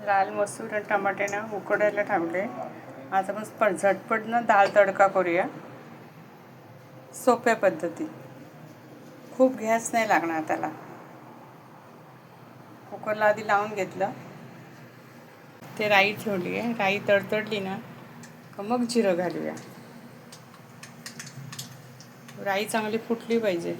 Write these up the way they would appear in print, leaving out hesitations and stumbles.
लाल मसूर आणि टमाटे ना उकडायला ठेवले. आता आपण झटपट ना डाळ तडका करूया सोप्या पद्धती. खूप गॅस नाही लागणार त्याला. कुकरला आधी लावून घेतलं. ते राई ठेवली आहे. राई तडतडली ना का मग जिरं घालूया. राई चांगली फुटली पाहिजे.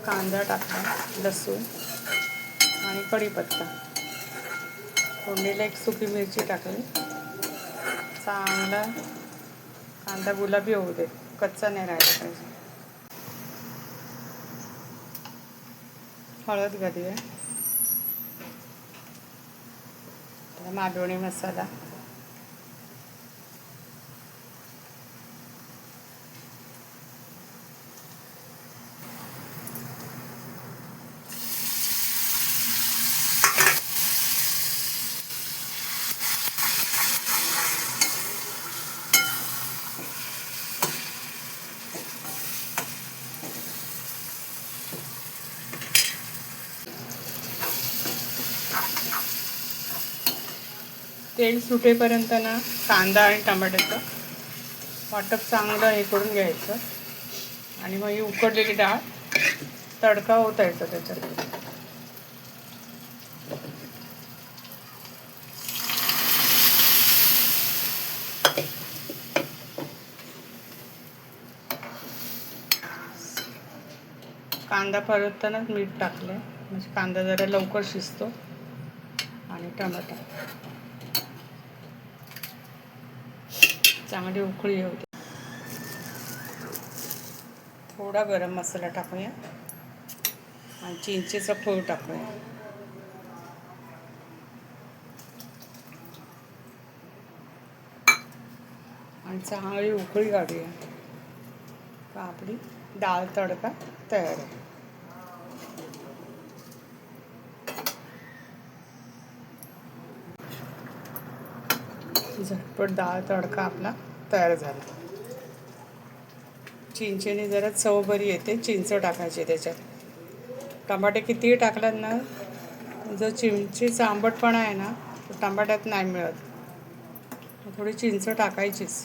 कांदा टाकला, लसूण आणि कढीपत्ता. फोडणीला एक सुकी मिरची टाकली. चांगला कांदा गुलाबी होऊ दे, कच्चा नाही राहिला पाहिजे. हळद घालूया. मालवणी मसाला, तेल सुटेपर्यंत ना कांदा आणि टमाट्याचं वाटप चांगलं हे करून घ्यायचं आणि मग ही उकडलेली डाळ तडका होता येतो त्याच्यात. कांदा परततानाच मीठ टाकलं म्हणजे कांदा जरा लवकर शिजतो. आणि टमाटा चांगली उकळी होते. थोडा गरम मसाला टाकूया आणि चिंचेचा फूल टाकूया. आणि चांगली उकळी काढूया का आपली डाळ तडका तयार आहे. झटपट डाळ तडका आपला तयार झाला. चिंचेने जरा चव बरी येते. चिंच टाकायची त्याच्यात. टमाटे कितीही टाकलात ना, जो चिंचेचा आंबटपणा आहे ना तो टमाट्यात नाही मिळत. थोडी चिंच टाकायचीच.